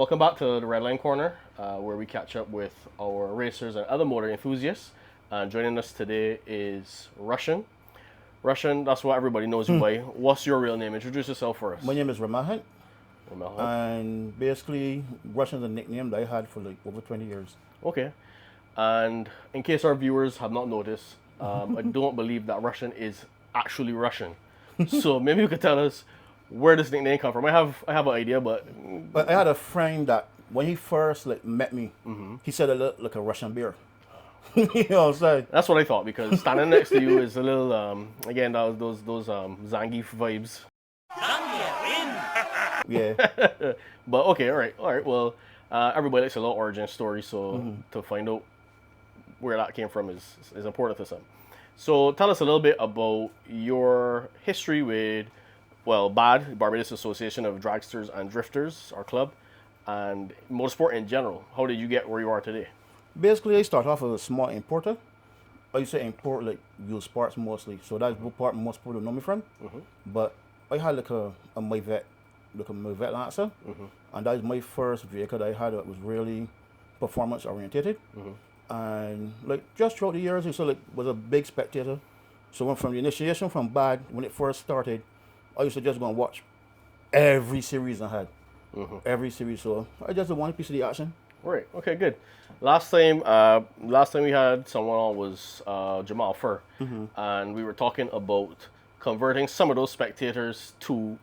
Welcome back to the Redline Corner, where we catch up with our racers and other motor enthusiasts. And joining us today is Russian. Russian, that's what everybody knows you by. What's your real name? Introduce yourself first. My name is Ramahan, Ramel. and basically Russian is a nickname that I had for like over 20 years. Okay. And in case our viewers have not noticed, I don't believe that Russian is actually Russian. So maybe you could tell us where this nickname come from. I have an idea, but But I had a friend that when he first met me, he said I looked like a Russian beer. You know what I'm saying? that's what I thought, because standing next to you is a little again, that was those Zangief vibes. Yeah. But okay, all right. Well, everybody likes a little origin story, so to find out where that came from is important to some. So tell us a little bit about your history with, well, B.A.D., Barbados Association of Dragsters and Drifters, our club, and motorsport in general. How did you get where you are today? Basically, I started off as a small importer. I used to import like used parts mostly, so that's what part most people know me from. But I had like a Myvet, like a Myvet Lancer, and that was my first vehicle that I had that was really performance oriented. And like just throughout the years, I used to was a big spectator. So when from the initiation from B.A.D., when it first started, I used to just go and watch every series I had, every series. So I just wanted a piece of the action. Right. Okay. Good. Last time we had someone on was Jamal Fur, and we were talking about converting some of those spectators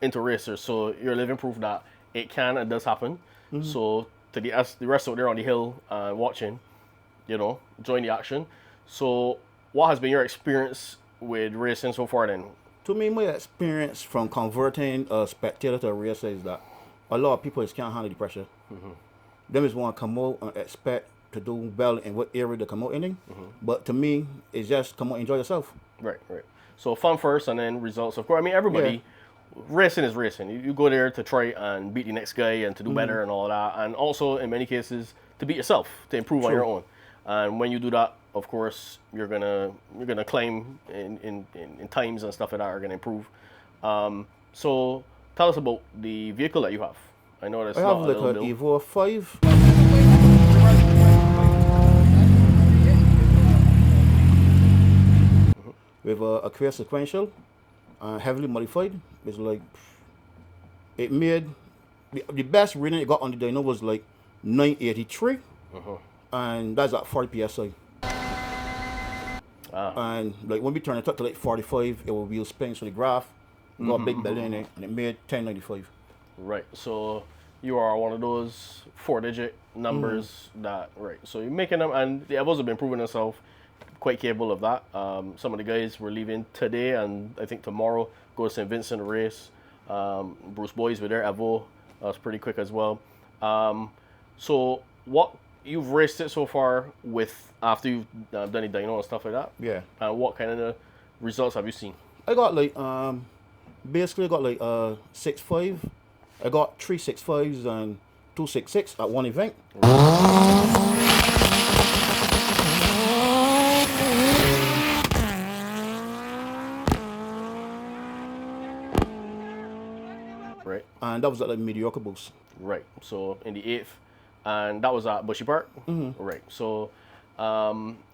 into racers. So you're living proof that it can and does happen. So to the rest out there on the hill watching, join the action. So what has been your experience with racing so far then? To me, my experience from converting a spectator to a racer is that a lot of people just can't handle the pressure. Them just want to come out and expect to do well in what area they come out in. But to me, it's just come out and enjoy yourself. Right. So fun first and then results. Of course, I mean, everybody, racing is racing. You go there to try and beat the next guy and to do better and all that. And also, in many cases, to beat yourself, to improve on your own. And when you do that, of course, you're gonna climb in times and stuff like that are gonna improve. So tell us about the vehicle that you have. I know that's I not have like a an Evo 5. With a clear sequential, heavily modified. It's like, it made, the best reading it got on the dyno was like 983. And that's at 40 psi. And like when we turn it up to like 45, it will be spin, so the graph got a big belly in it, and it made 1095. Right. So you are one of those 4-digit numbers that, right. So you're making them, and the Evos have been proving themselves quite capable of that. Some of the guys were leaving today, and I think tomorrow go to St. Vincent race. Bruce Boys with their Evo. That's pretty quick as well. So what you've raced it so far with after you've done the dyno and stuff like that? Yeah. And what kind of results have you seen? I got like basically I got like 6.5. I got 3 6.5s and 2 6.6 at one event. Right. And that was at like mediocre boost. Right. So in the 8th, and that was at Bushy Park. Right. So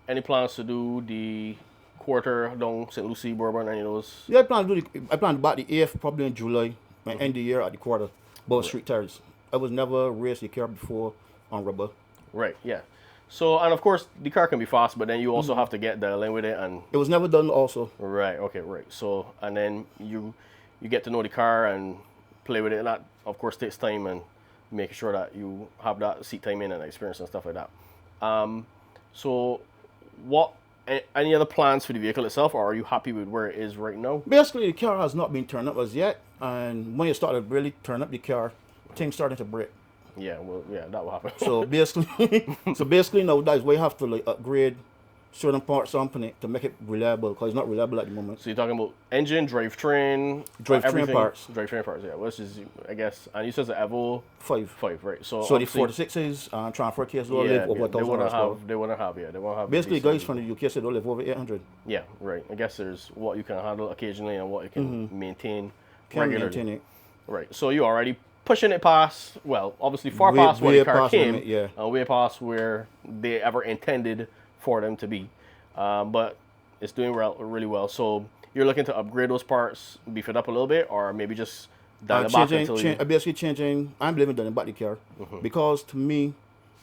any plans to do the quarter down St. Lucie, Bourbon, any of those? Yeah, I plan to back the 8th probably in July and end the year at the quarter. Both street tires. I was never raced the car before on rubber. Right, yeah. So, and of course, the car can be fast, but then you also have to get the lane with it, and It was never done also. right, okay, right. So, and then you get to know the car and play with it, and that of course takes time and making sure that you have that seat time in and experience and stuff like that. So, any other plans for the vehicle itself, or are you happy with where it is right now? Basically, the car has not been turned up as yet, and when you start to really turn up the car, things starting to break. Yeah, well, yeah, that will happen. So basically, now that's why you have to like upgrade certain parts on it to make it reliable, because it's not reliable at the moment. So you're talking about engine, drivetrain, Drivetrain parts. Drivetrain parts, yeah. Which is, I guess, and you said the Evo 5, right? So the 46s transfer case will live over 1,000 horsepower. They wouldn't have. Basically, guys from the UK said they'll live over 800. Yeah, right. I guess there's what you can handle occasionally and what you can maintain Can regularly. maintain it. Right. So you already pushing it past, well, obviously far Way- past where way the car past came, limit, yeah. way past where they ever intended for them to be. But it's doing really well. So you're looking to upgrade those parts, beef it up a little bit, or maybe just dial it back until you... Basically changing. I'm believing that about the car because to me,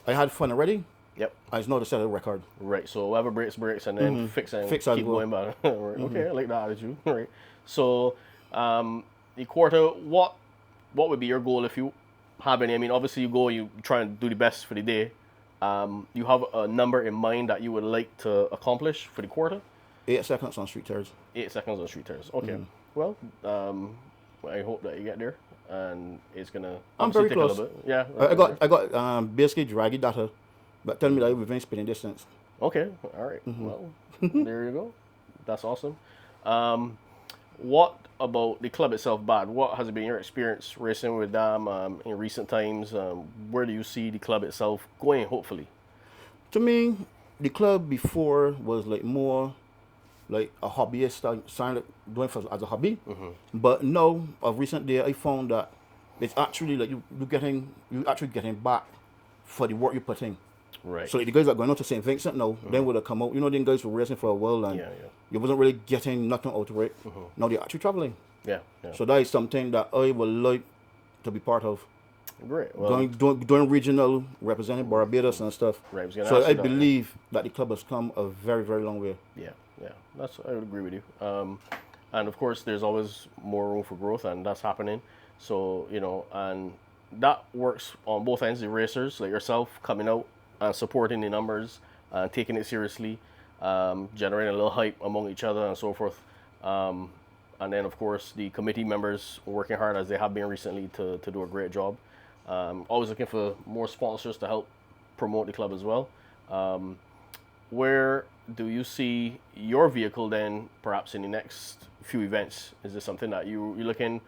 I had fun already. Yep. I just know to set a record. Right. So whatever breaks, and then fix and Fix as keep well. going back. Right. Okay, I like that attitude. Right. So the quarter, what would be your goal if you have any? I mean, obviously you try and do the best for the day. You have a number in mind that you would like to accomplish for the quarter? 8 seconds on street tires. 8 seconds on street tires. Okay. Well, I hope that you get there, and it's gonna I'm obviously very take close. a little bit. Yeah. I got basically draggy data, but tell me that within spinning distance. Okay. All right. Well, there you go. That's awesome. What about the club itself, B.A.D.? What has been your experience racing with them in recent times? Where do you see the club itself going, hopefully? To me, the club before was like more like a hobbyist, started doing for as a hobby. But now, of recent day, I found that it's actually like you actually getting back for the work you put in. Right. So like, the guys that are going out to St. Vincent now, then would have come out. You know, them guys were racing for a while and Yeah. you wasn't really getting nothing out of it. Now they're actually traveling. Yeah. So that is something that I would like to be part of. Great. Well, Doing regional, representing Barbados and stuff. Right, I was gonna So ask I you that, believe that the club has come a very, very long way. Yeah. I would agree with you. And of course, there's always more room for growth, and that's happening. So and that works on both ends. The racers like yourself coming out and supporting the numbers, taking it seriously, generating a little hype among each other and so forth. And then of course the committee members working hard as they have been recently to do a great job. Always looking for more sponsors to help promote the club as well. Where do you see your vehicle then, perhaps in the next few events? Is this something that you're looking?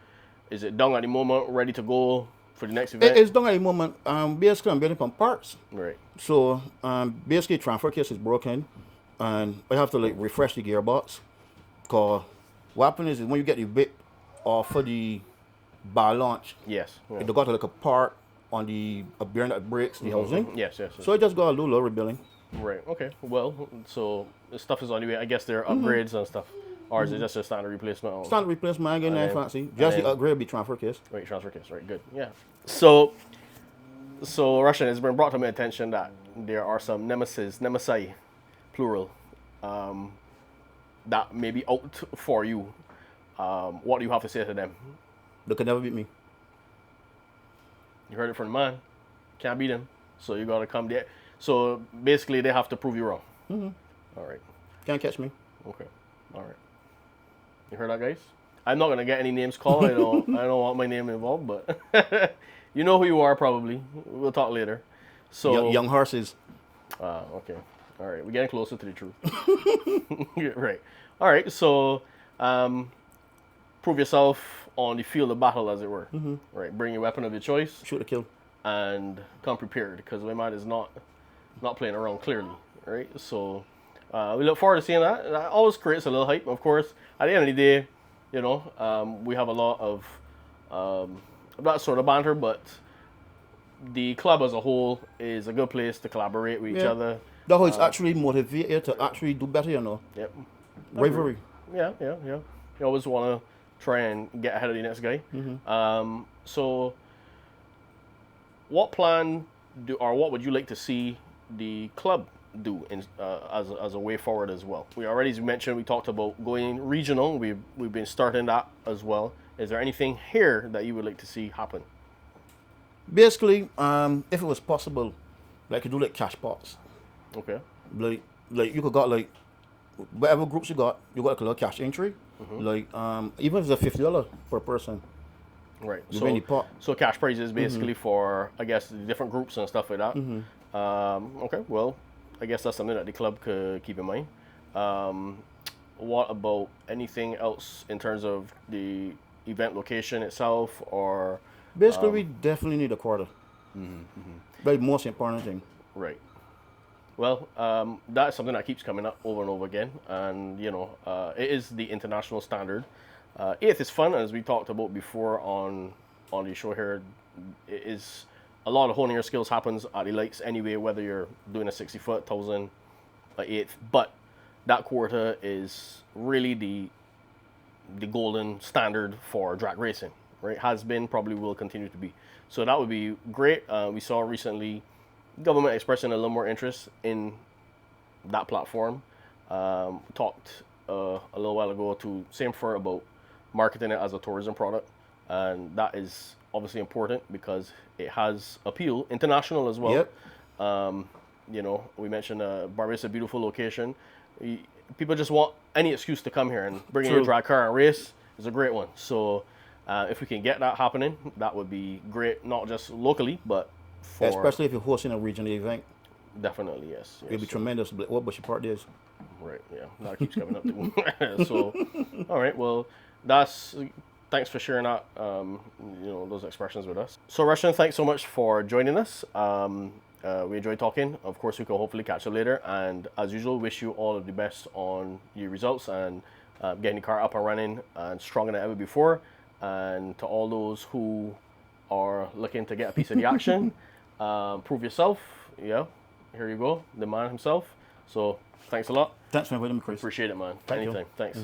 Is it done at the moment, ready to go for the next event? It's done at the moment. Basically, I'm building from parts. Right. So basically, transfer case is broken, and I have to like refresh the gearbox. Cause what happens is when you get the whip off for the bar launch, Yes. Yeah. they got like a part on the bearing that breaks the housing. Yes. So I just got a little rebuilding. Right. Okay. Well, so the stuff is on the way. I guess there are upgrades and stuff, or is it just a standard replacement? Standard replacement, I ain't getting that fancy. Just the upgrade will be transfer case. Right, transfer case. Right, good. Yeah. So Russian, it's been brought to my attention that there are some nemesi, plural, that may be out for you. What do you have to say to them? They could never beat me. You heard it from the man. Can't beat him. So you gotta come there. So basically, they have to prove you wrong. All right. Can't catch me. Okay. All right. You heard that, guys? I'm not gonna get any names called. I don't want my name involved, but you know who you are probably. We'll talk later. So Young horses. okay. All right. We're getting closer to the truth. Right. All right. So prove yourself on the field of battle, as it were. Right. Bring your weapon of your choice Shoot to kill. and come prepared, because my mind is not playing around, clearly. Right. So we look forward to seeing that. That always creates a little hype. Of course, at the end of the day, we have a lot of that sort of banter, but the club as a whole is a good place to collaborate with each other. That's how it's actually motivated to actually do better, Yep. Rivalry. Yeah. You always want to try and get ahead of the next guy. So what would you like to see the club do as a way forward as well? We already, as you mentioned, we talked about going regional. We've been starting that as well. Is there anything here that you would like to see happen? Basically, if it was possible, like you do like cash pots. Okay. Like you could got like whatever groups you got like a little cash entry. Like even if it's $50 per person. Right. You win the pot. So cash prizes basically for, I guess, the different groups and stuff like that. Okay. Well, I guess that's something that the club could keep in mind. What about anything else in terms of the event location itself, or? Basically, we definitely need a quarter. Like most important thing. Right. Well, that's something that keeps coming up over and over again, and it is the international standard. Eighth is fun, as we talked about before on the show here. it is a lot of honing your skills happens at the lakes anyway, whether you're doing a 60-foot, 1,000, an eighth. But that quarter is really the golden standard for drag racing, right? Has been, probably will continue to be. So that would be great. We saw recently government expressing a little more interest in that platform. Talked a little while ago to Samfer about marketing it as a tourism product, and that is obviously important because it has appeal international as well. Yep. You know, we mentioned Barbados is a beautiful location. People just want any excuse to come here, and bringing your drag car and race is a great one. So if we can get that happening, that would be great, not just locally, but for... Especially if you're hosting a regional event. Definitely, yes. It'd be tremendous. What Bushy Park is. Right, yeah. That keeps coming up too. So, all right, well, thanks for sharing that, you know, those expressions with us. So, Russian, thanks so much for joining us. We enjoyed talking. Of course, we can hopefully catch up later. And as usual, wish you all of the best on your results and getting the car up and running and stronger than ever before. And to all those who are looking to get a piece of the action, prove yourself. Yeah, here you go, the man himself. So, thanks a lot. Thanks for inviting me, Chris. Appreciate it, man. Thank Anything. you. Thanks.